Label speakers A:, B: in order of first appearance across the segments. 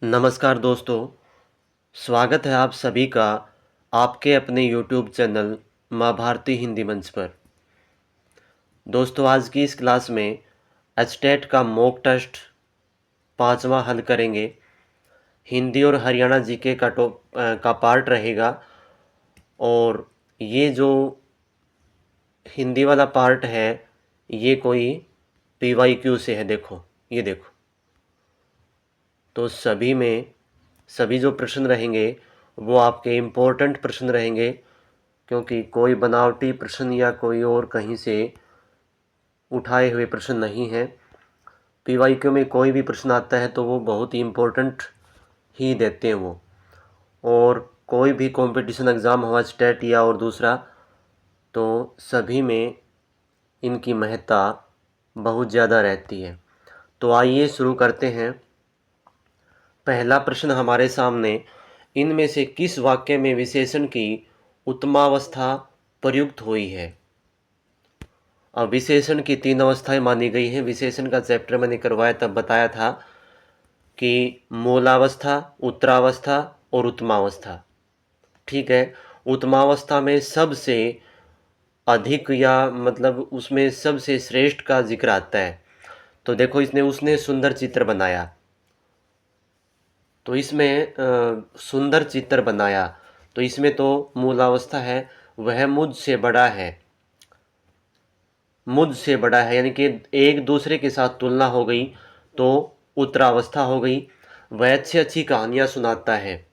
A: नमस्कार दोस्तों, स्वागत है आप सभी का आपके अपने यूट्यूब चैनल माँ भारती हिंदी मंच पर। दोस्तों, आज की इस क्लास में एचटेट का मॉक टेस्ट 5वां हल करेंगे। हिंदी और हरियाणा जीके का पार्ट रहेगा। और ये जो हिंदी वाला पार्ट है ये कोई PYQ से है। देखो, ये देखो। तो सभी जो प्रश्न रहेंगे वो आपके इम्पोर्टेंट प्रश्न रहेंगे, क्योंकि कोई बनावटी प्रश्न या कोई और कहीं से उठाए हुए प्रश्न नहीं है। PYQ में कोई भी प्रश्न आता है तो वो बहुत ही इम्पोर्टेंट ही देते हैं वो। और कोई भी कंपटीशन एग्ज़ाम हुआ, स्टेट या और दूसरा, तो सभी में इनकी महत्ता बहुत ज़्यादा रहती है। तो आइए शुरू करते हैं। पहला प्रश्न हमारे सामने, इनमें से किस वाक्य में विशेषण की उत्तमावस्था प्रयुक्त हुई है। अब विशेषण की 3 अवस्थाएं मानी गई हैं। विशेषण का चैप्टर मैंने करवाया, तब बताया था कि मूलावस्था, उत्तरावस्था और उत्तमावस्था। ठीक है। उत्तमावस्था में सबसे अधिक या मतलब उसमें सबसे श्रेष्ठ का जिक्र आता है। तो देखो, उसने सुंदर चित्र बनाया, तो इसमें सुंदर चित्र बनाया, तो इसमें तो मूलावस्था है, वह मुझसे बड़ा है। मुझसे बड़ा है यानी कि एक दूसरे के साथ तुलना हो गई, तो उत्तरावस्था हो गई। वह अच्छी अच्छी कहानियां सुनाता है।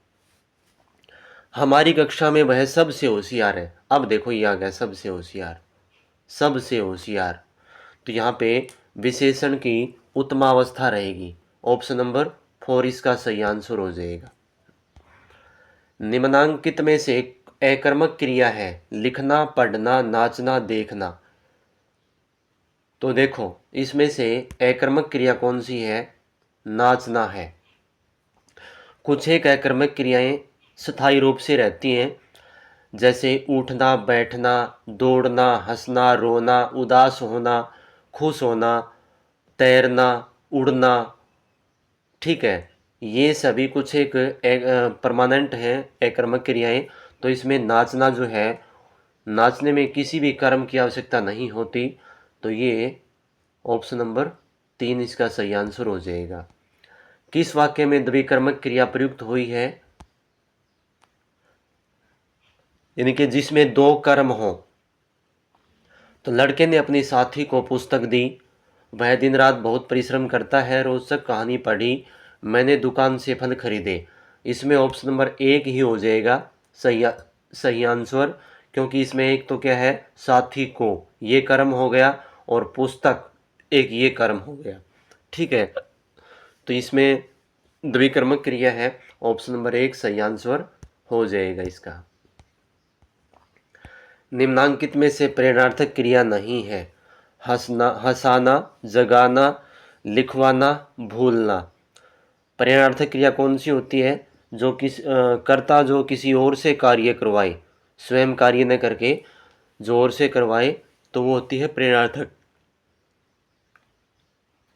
A: हमारी कक्षा में वह सबसे होशियार है। अब देखो, ये आ गया सबसे होशियार, सबसे होशियार। तो यहाँ पे विशेषण की उत्तमावस्था रहेगी। ऑप्शन नंबर 4 इसका सही आंसर हो जाएगा। निम्नांकित में से अकर्मक क्रिया है, लिखना, पढ़ना, नाचना, देखना। तो देखो, इसमें से अकर्मक क्रिया कौन सी है? नाचना है। कुछ एक अकर्मक क्रियाएं स्थायी रूप से रहती हैं, जैसे उठना, बैठना, दौड़ना, हंसना, रोना, उदास होना, खुश होना, तैरना, उड़ना। ठीक है। ये सभी कुछ एक परमानेंट हैं अकर्मक क्रियाएं। तो इसमें नाचना जो है, नाचने में किसी भी कर्म की आवश्यकता नहीं होती। तो ये ऑप्शन नंबर 3 इसका सही आंसर हो जाएगा। किस वाक्य में द्विकर्मक क्रिया प्रयुक्त हुई है? यानी कि जिसमें 2 कर्म हो। तो लड़के ने अपनी साथी को पुस्तक दी, वह दिन रात बहुत परिश्रम करता है, रोचक कहानी पढ़ी, मैंने दुकान से फल खरीदे। इसमें ऑप्शन नंबर 1 ही हो जाएगा सही आंसर, क्योंकि इसमें एक तो क्या है, साथी को, ये कर्म हो गया, और पुस्तक एक ये कर्म हो गया। ठीक है। तो इसमें द्विकर्मक क्रिया है, ऑप्शन नंबर 1 सही आंसर हो जाएगा इसका। निम्नांकित में से प्रेरणार्थक क्रिया नहीं है। हंसना, हंसाना, जगाना, लिखवाना, भूलना। प्रेरणार्थक क्रिया कौन सी होती है? जो कर्ता जो किसी और से कार्य करवाए, स्वयं कार्य न करके जो और से करवाए, तो वो होती है प्रेरणार्थक।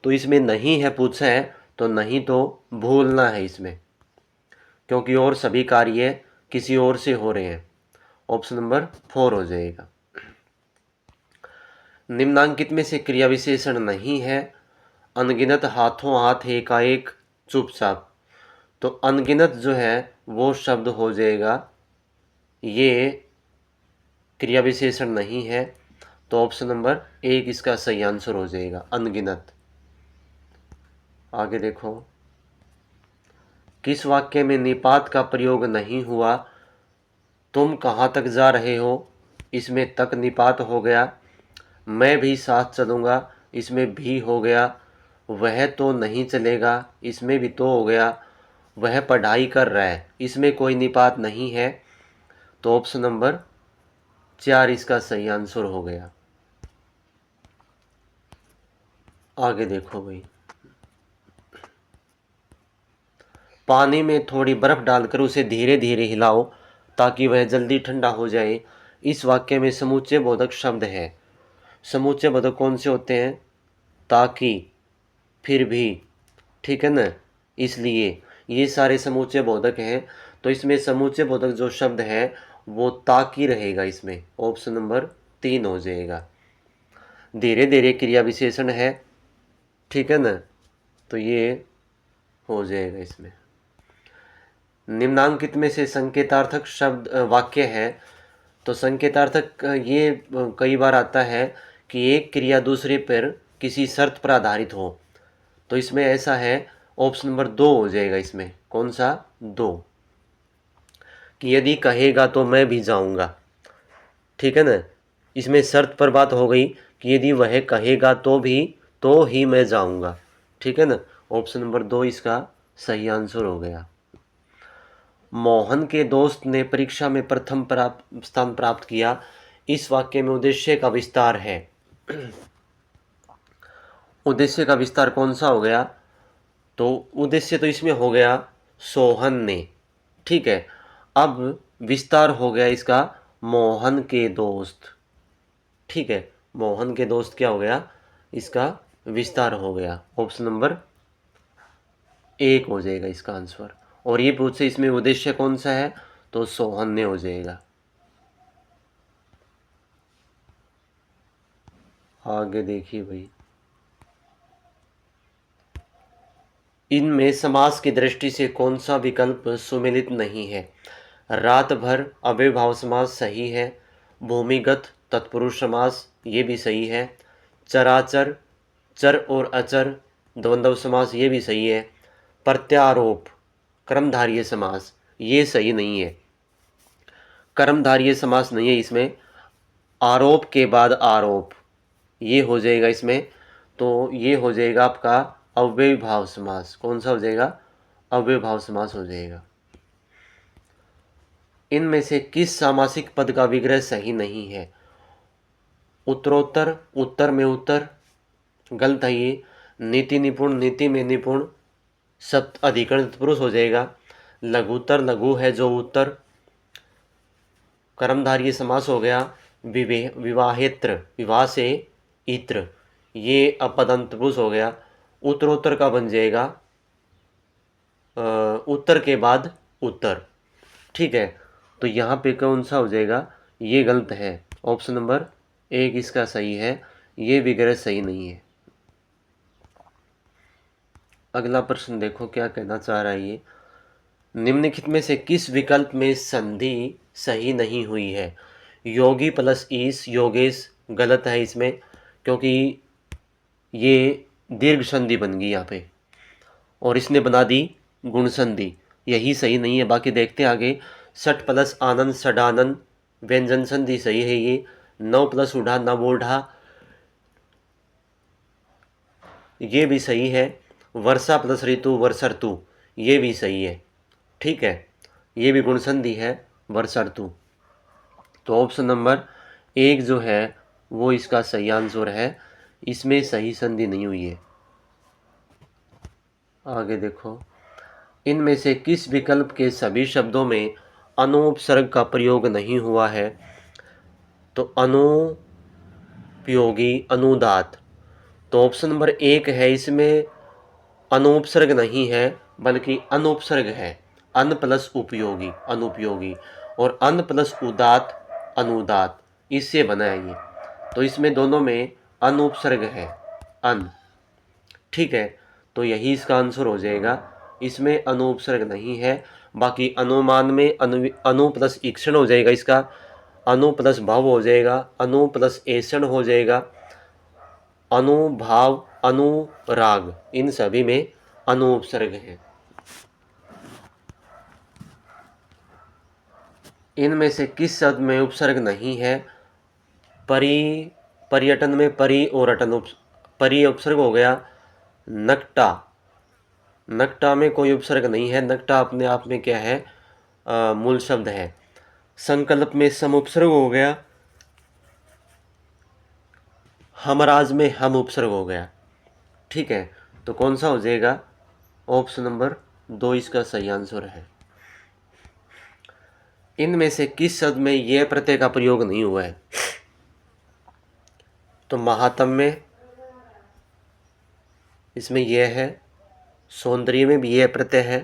A: तो इसमें नहीं है पूछा है, तो नहीं तो भूलना है इसमें, क्योंकि और सभी कार्य किसी और से हो रहे हैं। ऑप्शन नंबर 4 हो जाएगा। निम्नांकित में से क्रिया विशेषण नहीं है। अनगिनत हाथों हाथ, एकाएक, चुपचाप। तो अनगिनत जो है वो शब्द हो जाएगा, ये क्रिया विशेषण नहीं है। तो ऑप्शन नंबर 1 इसका सही आंसर हो जाएगा, अनगिनत। आगे देखो, किस वाक्य में निपात का प्रयोग नहीं हुआ? तुम कहाँ तक जा रहे हो, इसमें तक निपात हो गया। मैं भी साथ चलूँगा, इसमें भी हो गया। वह तो नहीं चलेगा, इसमें भी तो हो गया। वह पढ़ाई कर रहा है, इसमें कोई निपात नहीं है। तो ऑप्शन नंबर 4 इसका सही आंसर हो गया। आगे देखो भाई, पानी में थोड़ी बर्फ़ डालकर उसे धीरे धीरे हिलाओ ताकि वह जल्दी ठंडा हो जाए। इस वाक्य में समुच्चय बोधक शब्द है। समुच्चय बोधक कौन से होते हैं? ताकि, फिर भी, ठीक है ना, इसलिए। ये सारे समूचे बोधक हैं। तो इसमें समूचे बोधक जो शब्द है वो ताकि रहेगा, इसमें ऑप्शन नंबर 3 हो जाएगा। धीरे धीरे क्रिया विशेषण है, ठीक है ना, तो ये हो जाएगा इसमें। निम्नांकित में से संकेतार्थक शब्द वाक्य है। तो संकेतार्थक ये कई बार आता है कि एक क्रिया दूसरे पर किसी शर्त पर आधारित हो। तो इसमें ऐसा है, ऑप्शन नंबर 2 हो जाएगा इसमें। कौन सा? 2, कि यदि कहेगा तो मैं भी जाऊंगा, ठीक है ना। इसमें शर्त पर बात हो गई कि यदि वह कहेगा तो ही मैं जाऊंगा, ठीक है ना। ऑप्शन नंबर 2 इसका सही आंसर हो गया। मोहन के दोस्त ने परीक्षा में प्रथम स्थान प्राप्त किया। इस वाक्य में उद्देश्य का विस्तार है। उद्देश्य का विस्तार कौन सा हो गया? तो उद्देश्य तो इसमें हो गया सोहन ने, ठीक है। अब विस्तार हो गया इसका मोहन के दोस्त, ठीक है। मोहन के दोस्त क्या हो गया? इसका विस्तार हो गया। ऑप्शन नंबर 1 हो जाएगा इसका आंसर। और ये पूछे इसमें उद्देश्य कौन सा है, तो सोहन ने हो जाएगा। आगे देखिए भाई, इनमें समास की दृष्टि से कौन सा विकल्प सुमेलित नहीं है? रात भर अव्ययभाव समास सही है। भूमिगत तत्पुरुष समास ये भी सही है। चराचर, चर और अचर द्वंद्व समास ये भी सही है। प्रत्यारोप कर्मधारय समास ये सही नहीं है। कर्मधारय समास नहीं है इसमें, आरोप के बाद आरोप ये हो जाएगा इसमें। तो ये हो जाएगा आपका अव्ययभाव समास। कौन सा हो जाएगा? अव्ययभाव समास हो जाएगा। इनमें से किस सामासिक पद का विग्रह सही नहीं है? उत्तरोत्तर, उत्तर में उत्तर गलत है ये। नीति निपुण, नीति में निपुण सप्त अधिकरण तत्पुरुष हो जाएगा। लघुत्तर, लघु है जो उत्तर कर्मधारय समास हो गया। विवाहेत्र, विवाह से इत्र ये अपदंत तत्पुरुष हो गया। उत्तरोत्तर का बन जाएगा उत्तर के बाद उत्तर, ठीक है। तो यहाँ पे कौन सा हो जाएगा? ये गलत है। ऑप्शन नंबर 1 इसका सही है, ये विग्रह सही नहीं है। अगला प्रश्न देखो क्या कहना चाह रहा है ये। निम्नलिखित में से किस विकल्प में संधि सही नहीं हुई है? योगी प्लस ईस योगेश गलत है इसमें, क्योंकि ये दीर्घ संधि बन गई यहाँ पे और इसने बना दी गुण संधि, यही सही नहीं है। बाकी देखते आगे। सठ प्लस आनंद सडानंद व्यंजन संधि सही है ये। 9 प्लस उढ़ा नवोढ़ा ये भी सही है। वर्षा प्लस ऋतु वर्षर्तु ये भी सही है, ठीक है। ये भी गुण संधि है वर्षा ऋतु। तो ऑप्शन नंबर 1 जो है वो इसका सही आंसर है, इसमें सही संधि नहीं हुई है। आगे देखो, इनमें से किस विकल्प के सभी शब्दों में अनुपसर्ग का प्रयोग नहीं हुआ है? तो अनुपयोगी, अनुदात। तो ऑप्शन नंबर 1 है, इसमें अनुपसर्ग नहीं है बल्कि अनुपसर्ग है। अन प्लस उपयोगी अनुपयोगी और अन प्लस उदात अनुदात, इससे बना है ये। तो इसमें दोनों में अनुपसर्ग है, अन, ठीक है। तो यही इसका आंसर हो जाएगा, इसमें अनुपसर्ग नहीं है। बाकी अनुमान में अनु प्लस ईक्षण हो जाएगा इसका, अनु प्लस भाव हो जाएगा, अनु प्लस ऐषण हो जाएगा, अनुभाव अनुराग इन सभी में अनुपसर्ग है। इनमें से किस शब्द में उपसर्ग नहीं है? पर्यटन में परि और अटन परि उपसर्ग हो गया। नकटा, नकटा में कोई उपसर्ग नहीं है। नकटा अपने आप में क्या है? मूल शब्द है। संकल्प में सम उपसर्ग हो गया। हमराज में हम उपसर्ग हो गया, ठीक है। तो कौन सा हो जाएगा? ऑप्शन नंबर 2 इसका सही आंसर है। इनमें से किस शब्द में यह प्रत्यय का प्रयोग नहीं हुआ है? तो महात्म में इसमें यह है, सौंदर्य में भी यह प्रत्यय है,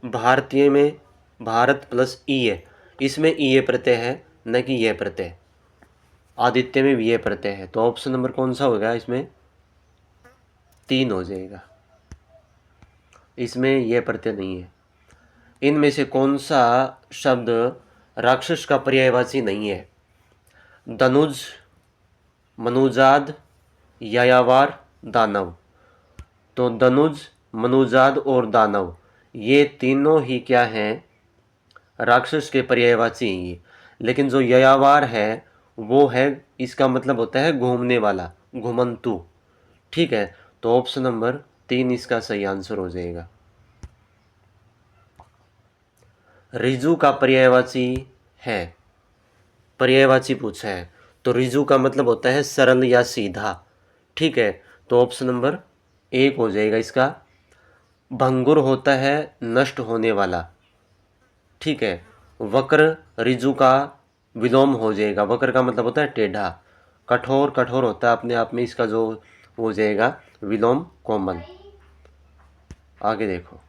A: भारतीय में भारत प्लस ईय, इसमें ईय प्रत्यय है न कि यह प्रत्यय। आदित्य में भी ये प्रत्यय है, तो ऑप्शन नंबर कौन सा होगा इसमें? 3 हो जाएगा, इसमें यह प्रत्यय नहीं है। इनमें से कौन सा शब्द राक्षस का पर्यायवाची नहीं है? धनुज, मनुजाद, यायावार, दानव। तो धनुज, मनुजाद और दानव ये तीनों ही क्या हैं? राक्षस के पर्यायवाची ही। लेकिन जो यायावार है वो है, इसका मतलब होता है घूमने वाला, घुमंतु। ठीक है, तो ऑप्शन नंबर 3 इसका सही आंसर हो जाएगा। रिजु का पर्यायवाची है, पर्यायवाची पूछा है, तो रिजु का मतलब होता है सरल या सीधा। ठीक है, तो ऑप्शन नंबर 1 हो जाएगा इसका। भंगुर होता है नष्ट होने वाला। ठीक है, वक्र रिजु का विलोम हो जाएगा। वक्र का मतलब होता है टेढ़ा। कठोर, कठोर होता है अपने आप में, इसका जो हो जाएगा विलोम कोमल। आगे देखो,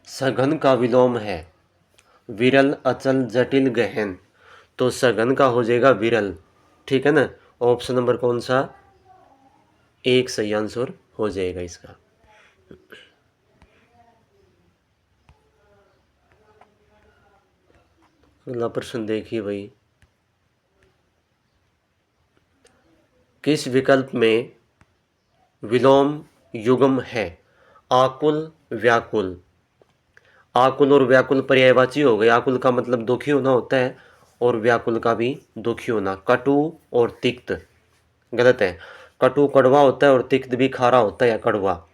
A: सघन का विलोम है विरल, अचल, जटिल, गहन। तो सघन का हो जाएगा विरल। ठीक है ना, ऑप्शन नंबर कौन सा? 1 सही आंसर हो जाएगा इसका। अगला प्रश्न देखिए भाई, किस विकल्प में विलोम युग्म है? आकुल, व्याकुल। आकुल और व्याकुल पर्यायवाची हो गए। आकुल का मतलब दुखी होना होता है और व्याकुल का भी दुखी होना। कटु और तिक्त गलत है। कटु कड़वा होता है और तिक्त भी खारा होता है या कड़वा।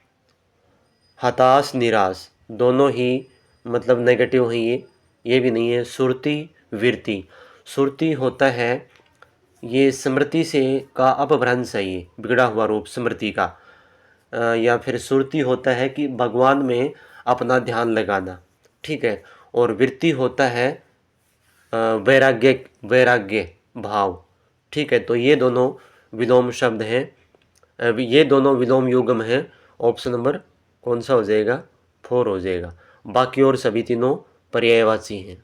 A: हताश, निराश दोनों ही मतलब नेगेटिव हैं ये भी नहीं है। सुरती, विरती। सुरती होता है ये स्मृति से का अपभ्रंश है, ये बिगड़ा हुआ रूप स्मृति का। या फिर सुरती होता है कि भगवान में अपना ध्यान लगाना। ठीक है, और वृत्ति होता है वैराग्य, वैराग्य भाव। ठीक है, तो ये दोनों विलोम शब्द हैं, ये दोनों विलोम युग्म हैं। ऑप्शन नंबर कौन सा हो जाएगा? 4 हो जाएगा। बाकी और सभी तीनों पर्यायवाची हैं।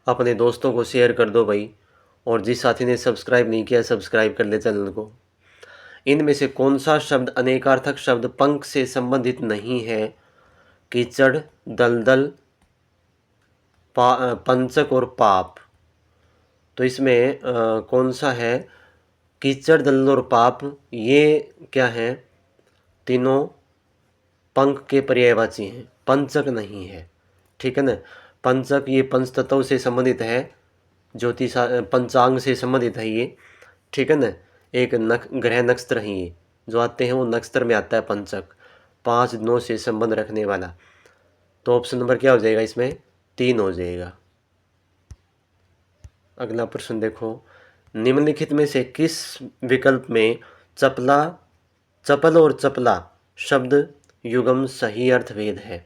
A: अपने दोस्तों को शेयर कर दो भाई, और जिस साथी ने सब्सक्राइब नहीं किया सब्सक्राइब कर ले चैनल को। इनमें से कौन सा शब्द अनेकार्थक शब्द पंख से संबंधित नहीं है? कीचड़, दलदल, पंचक और पाप। तो इसमें कौन सा है? कीचड़, दलदल और पाप ये क्या है? तीनों पंख के पर्यायवाची हैं, पंचक नहीं है। ठीक है ना, पंचक ये पंचतत्व से संबंधित है, ज्योतिष पंचांग से संबंधित है ये। ठीक है ना, एक ग्रह नक्षत्र हैं ये जो आते हैं, वो नक्षत्र में आता है पंचक, 5 दिनों से संबंध रखने वाला। तो ऑप्शन नंबर क्या हो जाएगा इसमें? 3 हो जाएगा। अगला प्रश्न देखो, निम्नलिखित में से किस विकल्प में चपला, चपल और चपला शब्द युग्म सही अर्थभेद है?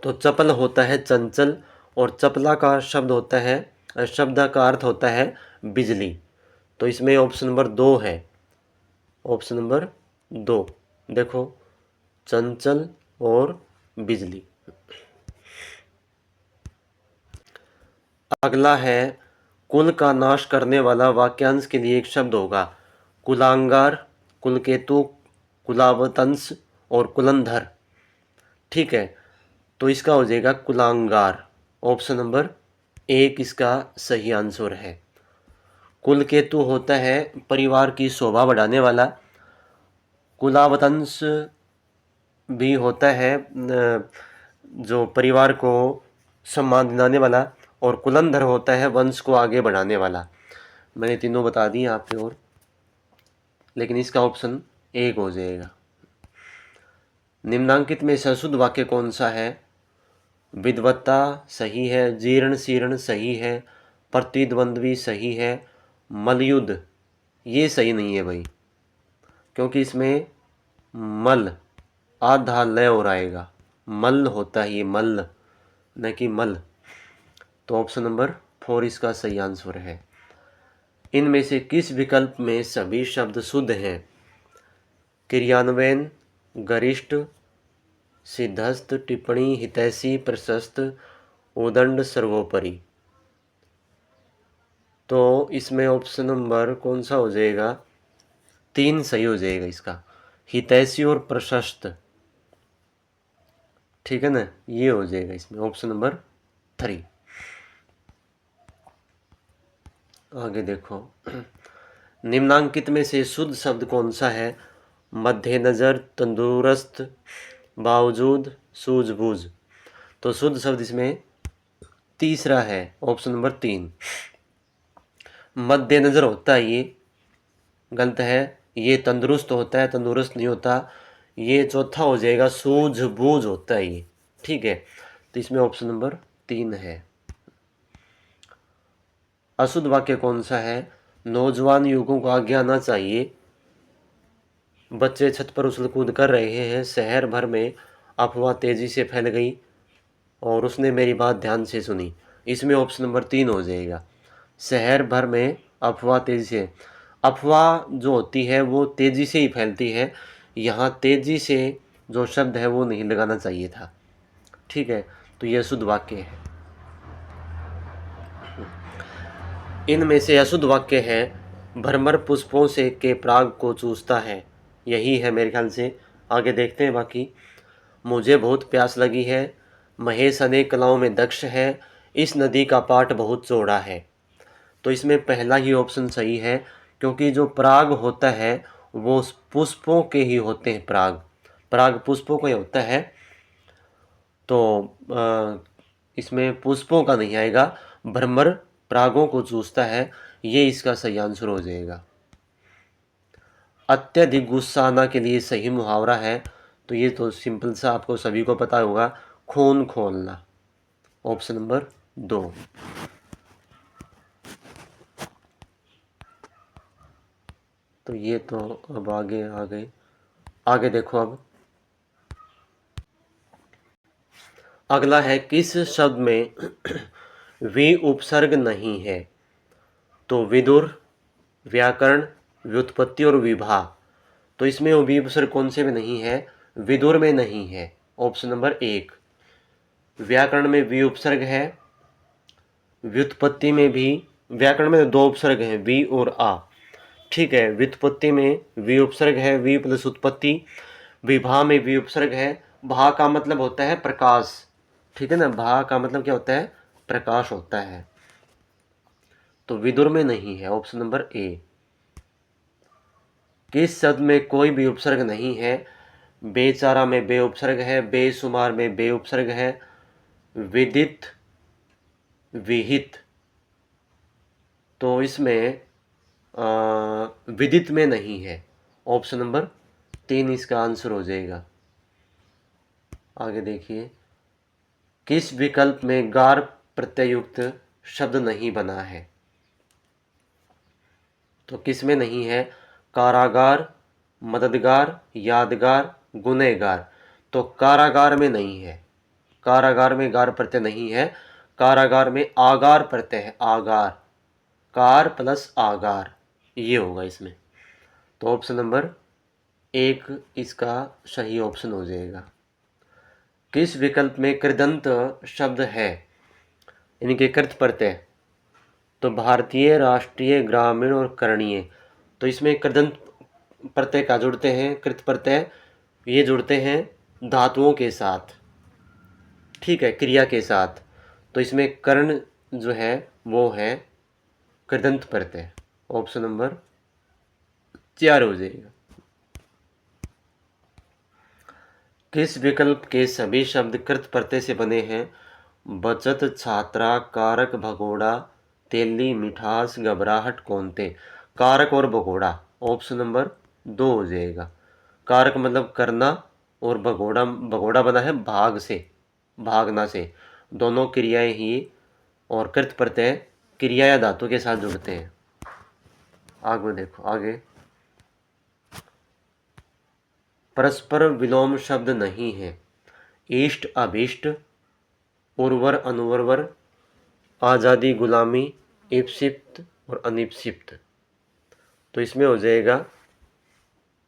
A: तो चपल होता है चंचल और चपला का शब्द होता है, शब्द का अर्थ होता है बिजली। तो इसमें ऑप्शन नंबर 2 है। ऑप्शन नंबर 2 देखो, चंचल और बिजली। अगला है, कुल का नाश करने वाला वाक्यांश के लिए एक शब्द होगा। कुलांगार, कुलकेतु, कुलावतंस और कुलंधर। ठीक है, तो इसका हो जाएगा कुलांगार। ऑप्शन नंबर 1 इसका सही आंसर है। कुलकेतु होता है परिवार की शोभा बढ़ाने वाला। कुलावतंस भी होता है जो परिवार को सम्मान दिलाने वाला। और कुलंधर होता है वंश को आगे बढ़ाने वाला। मैंने तीनों बता दिए यहाँ पे, और लेकिन इसका ऑप्शन 1 हो जाएगा। निम्नांकित में सशुद्ध वाक्य कौन सा है? विद्वत्ता सही है, जीर्ण शीर्ण सही है, प्रतिद्वंद्वी सही है, मलयुद्ध ये सही नहीं है भाई, क्योंकि इसमें मल आधा लय और आएगा। मल होता है ये, मल न कि मल। तो ऑप्शन नंबर 4 इसका सही आंसर है। इनमें से किस विकल्प में सभी शब्द शुद्ध हैं? क्रियान्वयन, गरिष्ठ, सिद्धस्त, टिप्पणी, हितैषी, प्रशस्त, उदंड, सर्वोपरि। तो इसमें ऑप्शन नंबर कौन सा हो जाएगा? 3 सही हो जाएगा इसका, हितैषी और प्रशस्त। ठीक है ना, ये हो जाएगा इसमें ऑप्शन नंबर 3। आगे देखो, निम्नांकित में से शुद्ध शब्द कौन सा है? मद्देनजर, तंदुरुस्त, बावजूद, सूझबूझ। तो शुद्ध शब्द इसमें तीसरा है, ऑप्शन नंबर 3। मद्देनजर होता है ये, गलत है। ये तंदुरुस्त होता है, तंदुरुस्त नहीं होता। ये चौथा हो जाएगा, सूझबूझ होता है ये। ठीक है, तो इसमें ऑप्शन नंबर 3 है। अशुद्ध वाक्य कौन सा है? नौजवान युवकों को आगे आना चाहिए, बच्चे छत पर उछल कूद कर रहे हैं, शहर भर में अफवाह तेजी से फैल गई और उसने मेरी बात ध्यान से सुनी। इसमें ऑप्शन नंबर 3 हो जाएगा, शहर भर में अफवाह तेजी से। अफवाह जो होती है वो तेजी से ही फैलती है, यहाँ तेजी से जो शब्द है वो नहीं लगाना चाहिए था। ठीक है, तो यह शुद्ध वाक्य है। इनमें से अशुद्ध वाक्य है, भ्रमर पुष्पों से के पराग को चूसता है। यही है मेरे ख्याल से। आगे देखते हैं बाकी। मुझे बहुत प्यास लगी है, महेश अनेक कलाओं में दक्ष है, इस नदी का पाट बहुत चौड़ा है। तो इसमें पहला ही ऑप्शन सही है, क्योंकि जो पराग होता है वो पुष्पों के ही होते हैं। पराग पराग पुष्पों का ही होता है। तो इसमें पुष्पों का नहीं आएगा, भ्रमर परागों को चूसता है, ये इसका सही आंसर हो जाएगा। अत्यधिक गुस्सा आना के लिए सही मुहावरा है, तो ये तो सिंपल सा आपको सभी को पता होगा, खून खोलना, ऑप्शन नंबर 2। तो ये तो अब आगे आ गए। आगे देखो, अब अगला है, किस शब्द में वी उपसर्ग नहीं है? तो विदुर, व्याकरण, व्युत्पत्ति और विभा। तो इसमें वी उपसर्ग कौन से में नहीं है? विदुर में नहीं है, ऑप्शन नंबर 1। व्याकरण में वी उपसर्ग है, व्युत्पत्ति में भी। व्याकरण में 2 उपसर्ग हैं, वी और आ। ठीक है, व्युत्पत्ति में वी उपसर्ग है, वी प्लस उत्पत्ति। विभा में वी उपसर्ग है। भा का मतलब होता है प्रकाश। ठीक है ना, भा का मतलब क्या होता है? प्रकाश होता है। तो विदुर में नहीं है, ऑप्शन नंबर ए। किस शब्द में कोई भी उपसर्ग नहीं है? बेचारा में बे उपसर्ग है, बेशुमार में बे उपसर्ग है, विदित, विहित। तो इसमें विदित में नहीं है, ऑप्शन नंबर 3 इसका आंसर हो जाएगा। आगे देखिए, किस विकल्प में गार प्रत्ययुक्त शब्द नहीं बना है? तो किस में नहीं है? कारागार, मददगार, यादगार, गुनहगार। तो कारागार में नहीं है, कारागार में गार प्रत्यय नहीं है। कारागार में आगार प्रत्यय है, आगार, कार प्लस आगार, ये होगा इसमें। तो ऑप्शन नंबर 1 इसका सही ऑप्शन हो जाएगा। किस विकल्प में कृदंत शब्द है, यानी कि कृत प्रत्यय? तो भारतीय, राष्ट्रीय, ग्रामीण और करणीय। तो इसमें कृदंत प्रत्यय का जुड़ते हैं, कृत प्रत्यय ये जुड़ते हैं धातुओं के साथ। ठीक है, क्रिया के साथ। तो इसमें कर्ण जो है वो है कृदंत प्रत्यय, ऑप्शन नंबर 4 हो जाएगा। किस विकल्प के सभी शब्द कृत प्रत्यय से बने हैं? बचत, छात्रा, कारक, भगोड़ा, तेली, मिठास, घबराहट, कौनते। कारक और भगोड़ा, ऑप्शन नंबर 2 हो जाएगा। कारक मतलब करना, और भगोड़ा, भगोड़ा बना है भाग से, भागना से। दोनों क्रियाएं ही और कृत प्रत्यय क्रिया या धातु के साथ जुड़ते हैं। आगे देखो, आगे परस्पर विलोम शब्द नहीं है। इष्ट, अभीष्ट, उर्वर, अनुर्वर, आज़ादी, गुलामी, इप्सित और अनिप्सित। तो इसमें हो जाएगा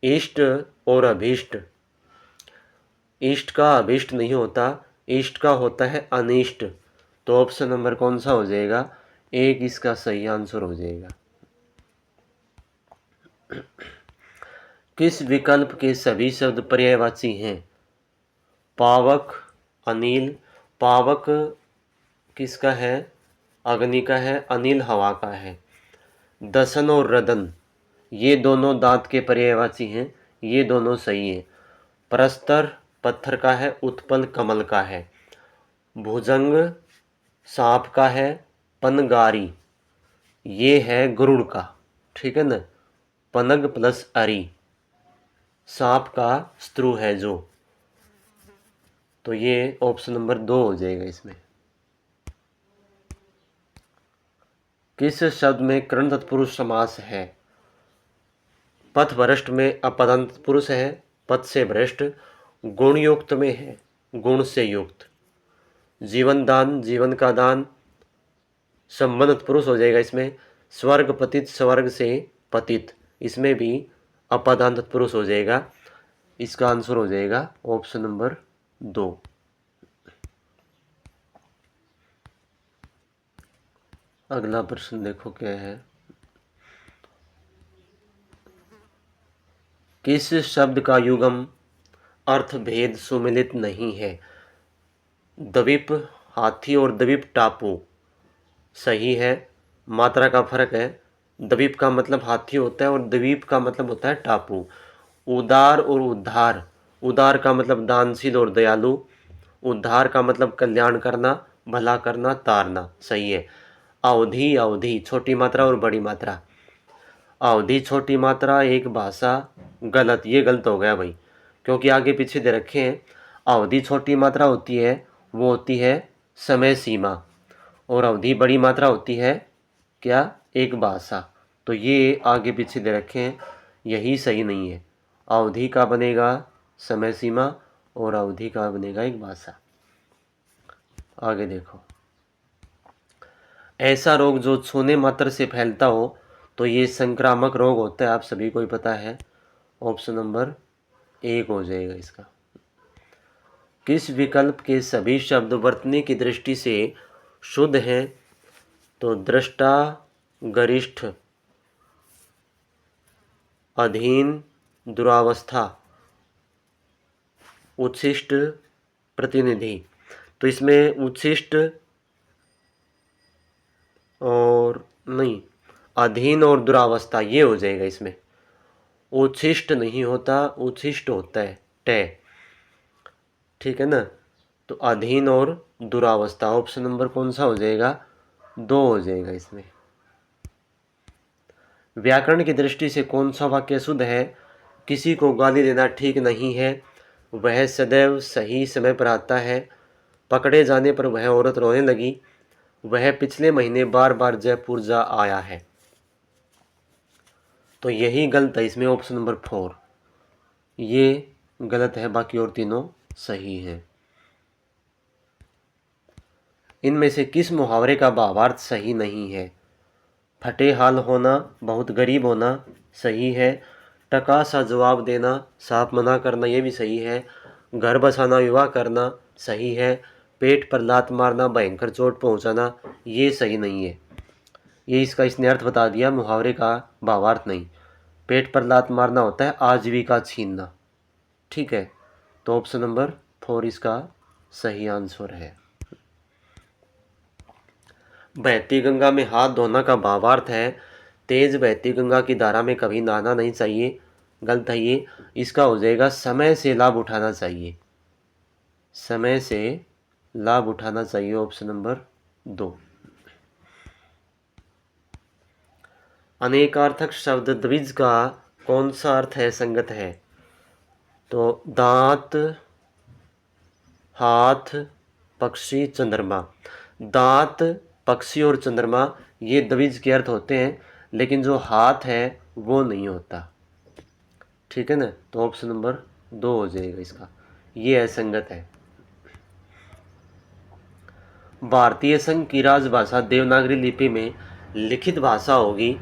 A: इष्ट और अभीष्ट। इष्ट का अभीष्ट नहीं होता, इष्ट का होता है अनिष्ट। तो ऑप्शन नंबर कौन सा हो जाएगा? एक इसका सही आंसर हो जाएगा। किस विकल्प के सभी शब्द पर्यायवाची हैं? पावक, अनिल। पावक किसका है? अग्नि का है। अनिल हवा का है। दसन और रदन, ये दोनों दांत के पर्यायवाची हैं, ये दोनों सही हैं। प्रस्तर पत्थर का है। उत्पल कमल का है। भुजंग सांप का है। पनगारी ये है गरुड़ का। ठीक है ना? पनग प्लस अरी, सांप का स्त्रु है जो। तो ये ऑप्शन नंबर 2 हो जाएगा इसमें। किस शब्द में कर्ण तत्पुरुष समास है? पथ भ्रष्ट में अपदंत पुरुष है। पथ से भ्रष्ट। गुण युक्त में है, गुण से युक्त। जीवन दान, जीवन का दान, संबंध पुरुष हो जाएगा इसमें। स्वर्ग पतित, स्वर्ग से पतित, इसमें भी अपदान तत्पुरुष हो जाएगा। इसका आंसर हो जाएगा ऑप्शन नंबर 2। अगला प्रश्न देखो क्या है। किस शब्द का युगम अर्थ भेद सुमिलित नहीं है? द्वीप हाथी और द्वीप टापू सही है। मात्रा का फर्क है। द्वीप का मतलब हाथी होता है और द्वीप का मतलब होता है टापू। उदार और उद्धार, उदार का मतलब दानशील और दयालु, उद्धार का मतलब कल्याण करना, भला करना, तारना। सही है। अवधि, अवधि छोटी मात्रा और बड़ी मात्रा। अवधि छोटी मात्रा एक भाषा, गलत, ये गलत हो गया भाई, क्योंकि आगे पीछे दे रखे हैं। अवधि छोटी मात्रा होती है, वो होती है समय सीमा, और अवधि बड़ी मात्रा होती है क्या? एक भाषा। तो ये आगे पीछे दे रखे हैं, यही सही नहीं है। अवधि का बनेगा समय सीमा और अवधि का बनेगा एक भाषा। आगे देखो। ऐसा रोग जो छूने मात्र से फैलता हो तो ये संक्रामक रोग होता है, आप सभी को ही पता है। ऑप्शन नंबर 1 हो जाएगा इसका। किस विकल्प के सभी शब्द वर्तनी की दृष्टि से शुद्ध हैं? तो दृष्टा, गरिष्ठ, अधीन, दुरावस्था, उच्छिष्ट, प्रतिनिधि। तो इसमें उच्छिष्ट और नहीं, अधीन और दुरावस्था ये हो जाएगा इसमें। उच्छिष्ट नहीं होता, उच्छिष्ट होता है टे। ठीक है ना? तो अधीन और दुरावस्था, ऑप्शन नंबर कौन सा हो जाएगा? 2 हो जाएगा इसमें। व्याकरण की दृष्टि से कौन सा वाक्य शुद्ध है? किसी को गाली देना ठीक नहीं है, वह सदैव सही समय पर आता है, पकड़े जाने पर वह औरत रोने लगी, वह पिछले महीने बार बार जयपुर जा आया है। तो यही गलत है इसमें, ऑप्शन नंबर 4 ये गलत है, बाकी और तीनों सही हैं। इनमें से किस मुहावरे का भावार्थ सही नहीं है? फटे हाल होना, बहुत गरीब होना सही है। टका सा जवाब देना, साफ मना करना, ये भी सही है। घर बसाना, विवाह करना सही है। पेट पर लात मारना, भयंकर चोट पहुंचाना, ये सही नहीं है। ये इसका इसने अर्थ बता दिया, मुहावरे का भावार्थ नहीं। पेट पर लात मारना होता है आजीविका छीनना। ठीक है, तो ऑप्शन नंबर 4 इसका सही आंसर है। बहती गंगा में हाथ धोना का भावार्थ है तेज बहती गंगा की धारा में कभी नहाना नहीं चाहिए। गलत है ये। इसका हो जाएगा समय से लाभ उठाना चाहिए, समय से लाभ उठाना चाहिए, ऑप्शन नंबर 2। अनेकार्थक शब्द द्विज का कौन सा अर्थ है संगत है? तो दांत, हाथ, पक्षी, चंद्रमा। दांत, पक्षी और चंद्रमा ये द्विज के अर्थ होते हैं, लेकिन जो हाथ है वो नहीं होता। ठीक है ना? तो ऑप्शन नंबर 2 हो जाएगा इसका, ये असंगत है। भारतीय संघ की राजभाषा देवनागरी लिपि में लिखित भाषा होगी,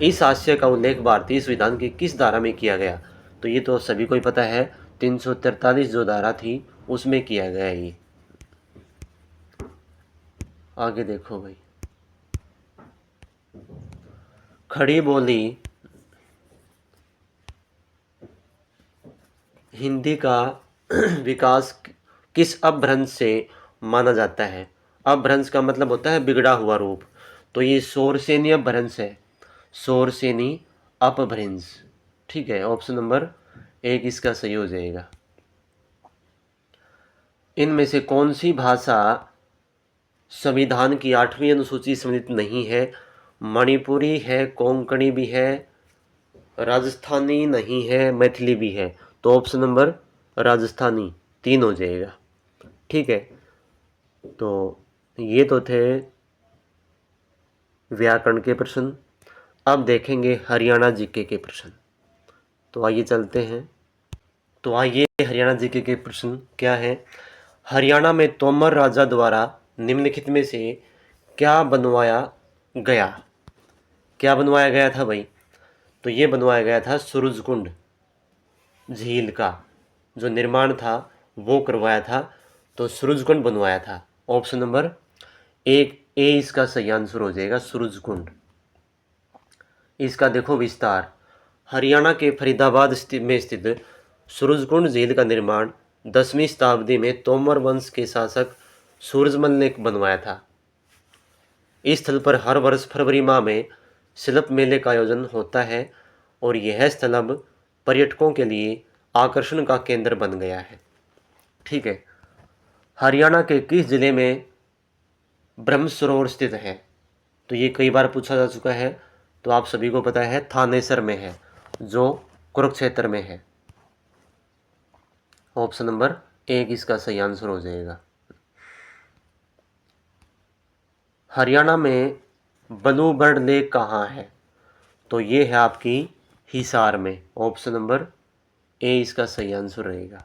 A: इस आशय का उल्लेख भारतीय संविधान की किस धारा में किया गया? तो ये तो सभी को ही पता है, 343 जो धारा थी उसमें किया गया है ये। आगे देखो भाई, खड़ी बोली हिंदी का विकास किस अपभ्रंश से माना जाता है? अपभ्रंश का मतलब होता है बिगड़ा हुआ रूप। तो ये शोरसेनी अपभ्रंश है, शोरसेनी अपभ्रंश। ठीक है, ऑप्शन नंबर 1 इसका सही हो जाएगा। इनमें से कौन सी भाषा संविधान की 8वीं अनुसूची सम्मिलित नहीं है? मणिपुरी है, कोंकणी भी है, राजस्थानी नहीं है, मैथिली भी है। तो ऑप्शन नंबर राजस्थानी 3 हो जाएगा। ठीक है, तो ये तो थे व्याकरण के प्रश्न। अब देखेंगे हरियाणा जीके के प्रश्न। तो आइए चलते हैं। तो आइए हरियाणा जीके के प्रश्न क्या है। हरियाणा में तोमर राजा द्वारा निम्नलिखित में से क्या बनवाया गया? क्या बनवाया गया था भाई? तो ये बनवाया गया था सूरजकुंड झील का जो निर्माण था वो करवाया था। तो सूरजकुंड बनवाया था। ऑप्शन नंबर 1 ए इसका सही आंसर हो जाएगा, सूरजकुंड। इसका देखो विस्तार। हरियाणा के फरीदाबाद में स्थित सूरजकुंड झील का निर्माण 10वीं शताब्दी में तोमर वंश के शासक सूरजमल ने बनवाया था। इस स्थल पर हर वर्ष फरवरी माह में शिल्प मेले का आयोजन होता है और यह स्थल अब पर्यटकों के लिए आकर्षण का केंद्र बन गया है। ठीक है, हरियाणा के किस जिले में ब्रह्म सरोवर स्थित है? तो ये कई बार पूछा जा चुका है, तो आप सभी को पता है थानेसर में है, जो कुरुक्षेत्र में है। ऑप्शन नंबर 1 इसका सही आंसर हो जाएगा। हरियाणा में ब्लू बर्ड लेक कहाँ है? तो ये है आपकी हिसार में। ऑप्शन नंबर ए इसका सही आंसर रहेगा।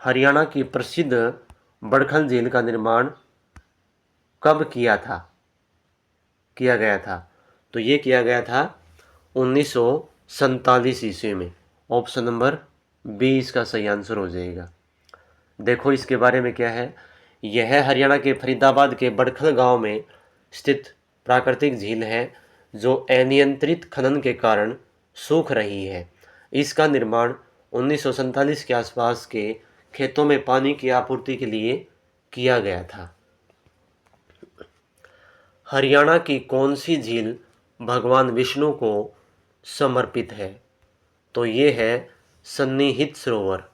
A: हरियाणा की प्रसिद्ध बड़खल झील का निर्माण कब किया गया था? तो ये किया गया था 1947 ईस्वी में। ऑप्शन नंबर बी इसका सही आंसर हो जाएगा। देखो इसके बारे में क्या है। यह हरियाणा के फरीदाबाद के बड़खल गांव में स्थित प्राकृतिक झील है जो अनियंत्रित खनन के कारण सूख रही है। इसका निर्माण 1947 के आसपास के खेतों में पानी की आपूर्ति के लिए किया गया था। हरियाणा की कौन सी झील भगवान विष्णु को समर्पित है? तो ये है सन्निहित सरोवर।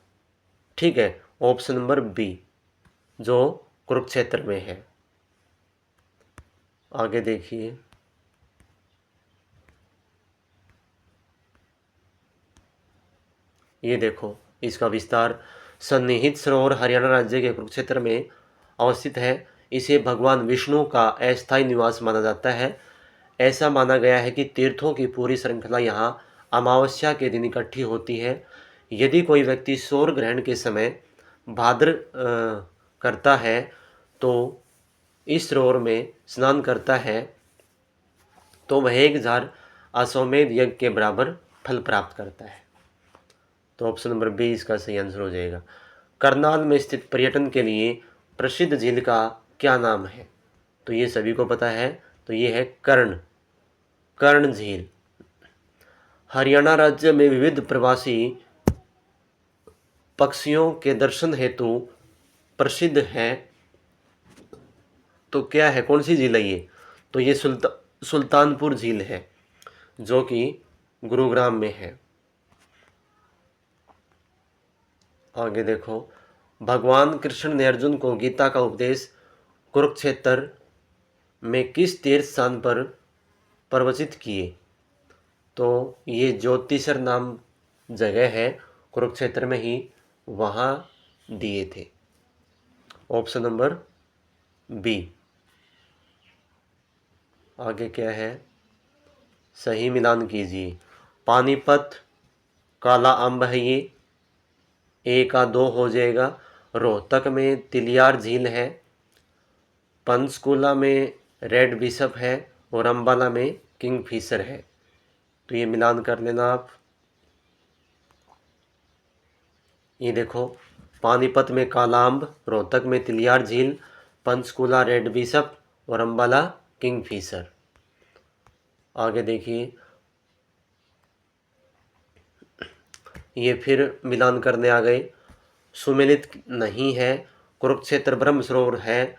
A: ठीक है, ऑप्शन नंबर बी जो कुरुक्षेत्र में है। आगे देखिए, ये देखो इसका विस्तार। सन्निहित सरोवर हरियाणा राज्य के कुरुक्षेत्र में अवस्थित है। इसे भगवान विष्णु का अस्थायी निवास माना जाता है। ऐसा माना गया है कि तीर्थों की पूरी श्रृंखला यहाँ अमावस्या के दिन इकट्ठी होती है। यदि कोई व्यक्ति सौर ग्रहण के समय भाद्र करता है तो इस सरोवर में स्नान करता है तो वह 1000 अश्वमेध यज्ञ के बराबर फल प्राप्त करता है। तो ऑप्शन नंबर बी इसका सही आंसर हो जाएगा। करनाल में स्थित पर्यटन के लिए प्रसिद्ध झील का क्या नाम है? तो ये सभी को पता है, तो ये है कर्ण झील। हरियाणा राज्य में विविध प्रवासी पक्षियों के दर्शन हेतु प्रसिद्ध है। तो क्या है, कौन सी झील है ये? तो ये सुल्तानपुर झील है जो कि गुरुग्राम में है। आगे देखो, भगवान कृष्ण ने अर्जुन को गीता का उपदेश कुरुक्षेत्र में किस तीर्थ स्थान पर प्रवचित किए? तो ये ज्योतिषर नाम जगह है कुरुक्षेत्र में ही, वहाँ दिए थे। Option number B. आगे क्या है, सही मिलान कीजिए। पानीपत काला अम्ब है ये, 1 का 2 हो जाएगा। रोहतक में तिलियार झील है। पंचकूला में रेड बिशप है और अम्बाला में किंगफिशर है। तो ये मिलान कर लेना आप। ये देखो, पानीपत में कालाअंब, रोहतक में तिलियार झील, पंचकुला रेड बिशप और अम्बाला किंगफिशर। आगे देखिए, ये फिर मिलान करने आ गए। सुमेलित नहीं है, कुरुक्षेत्र ब्रह्म सरोवर है,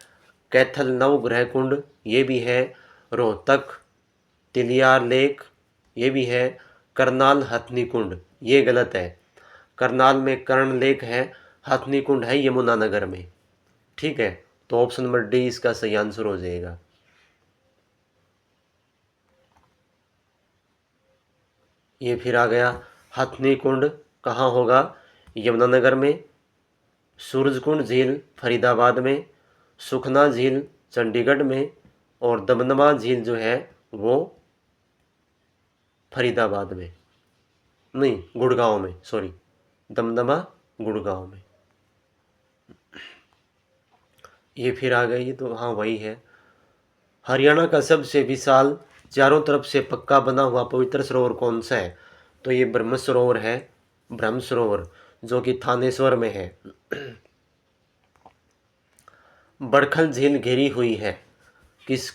A: कैथल नवग्रह कुंड ये भी है, रोहतक तिलियार लेक ये भी है, करनाल हथनी कुंड ये गलत है। करनाल में कर्ण लेक है, हथनी कुंड है यमुनानगर में। ठीक है, तो ऑप्शन नंबर डी इसका सही आंसर हो जाएगा। ये फिर आ गया, हथनी कुंड कहाँ होगा? यमुनानगर में। सूरजकुंड झील फरीदाबाद में, सुखना झील चंडीगढ़ में और दमदमा झील जो है वो फरीदाबाद में, नहीं गुड़गांव में, सॉरी, दमदमा गुड़गांव में। ये फिर आ गई, तो हाँ वही है। हरियाणा का सबसे विशाल चारों तरफ से पक्का बना हुआ पवित्र सरोवर कौन सा है? तो ये ब्रह्म सरोवर है, ब्रह्म सरोवर, जो कि थानेश्वर में है। बड़खल झील घिरी हुई है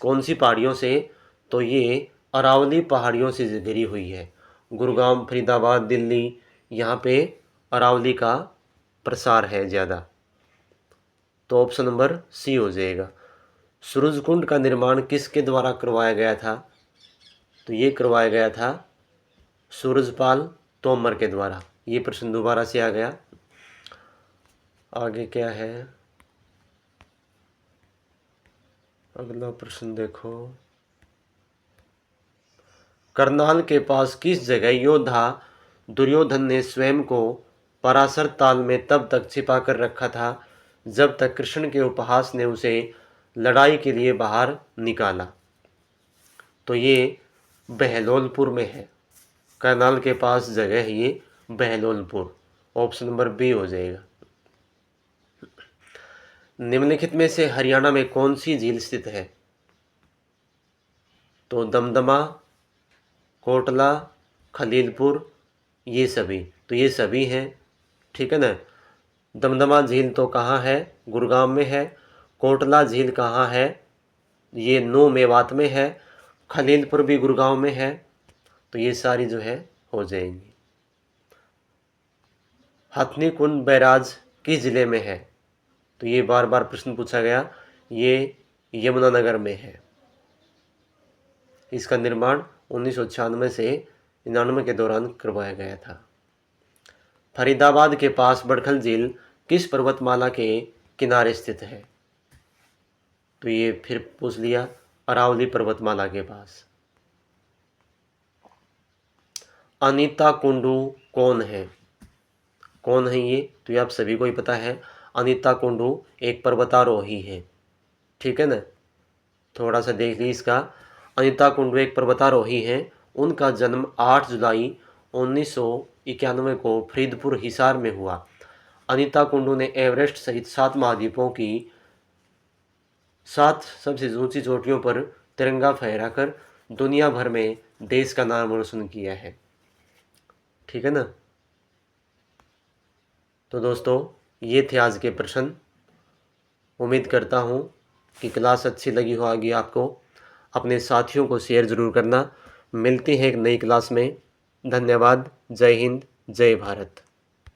A: कौन सी पहाड़ियों से? तो ये अरावली पहाड़ियों से घिरी हुई है। गुड़गांव, फरीदाबाद, दिल्ली, यहाँ पे अरावली का प्रसार है ज़्यादा। तो ऑप्शन नंबर सी हो जाएगा। सूरजकुंड का निर्माण किसके द्वारा करवाया गया था? तो ये करवाया गया था सूरजपाल तोमर के द्वारा। ये प्रश्न दोबारा से आ गया। आगे क्या है, अगला प्रश्न देखो। करनाल के पास किस जगह योद्धा दुर्योधन ने स्वयं को पराशर ताल में तब तक छिपा कर रखा था जब तक कृष्ण के उपहास ने उसे लड़ाई के लिए बाहर निकाला? तो ये बहलोलपुर में है। करनाल के पास जगह है ये बहलोलपुर। ऑप्शन नंबर बी हो जाएगा। निम्नलिखित में से हरियाणा में कौन सी झील स्थित है? तो दमदमा, कोटला, खलीलपुर ये सभी। तो ये सभी हैं, ठीक है ना। दमदमा झील तो कहाँ है? गुड़गांव में है। कोटला झील कहाँ है? ये नो मेवात में है। खलीलपुर भी गुड़गांव में है। तो ये सारी जो है हो जाएंगी। हथनी कुंड बैराज किस जिले में है? तो ये बार बार प्रश्न पूछा गया। ये यमुनानगर में है। इसका निर्माण 1996 से 99 के दौरान करवाया गया था। फरीदाबाद के पास बड़खल झील किस पर्वतमाला के किनारे स्थित है? तो ये फिर पूछ लिया, अरावली पर्वतमाला के पास। अनीता कुंडू कौन है? कौन है ये? तो ये आप सभी को ही पता है। अनीता कुंडू एक पर्वतारोही है, ठीक है ना। थोड़ा सा देख ली इसका। अनीता कुंडू एक पर्वतारोही हैं। उनका जन्म 8 जुलाई 1991 को फरीदपुर हिसार में हुआ। अनीता कुंडू ने एवरेस्ट सहित 7 महाद्वीपों की 7 सबसे ऊंची चोटियों पर तिरंगा फहराकर दुनिया भर में देश का नाम रोशन किया है, ठीक है ना। तो दोस्तों, ये थे आज के प्रश्न। उम्मीद करता हूँ कि क्लास अच्छी लगी होगी आपको। अपने साथियों को शेयर ज़रूर करना। मिलते हैं एक नई क्लास में। धन्यवाद। जय हिंद, जय भारत।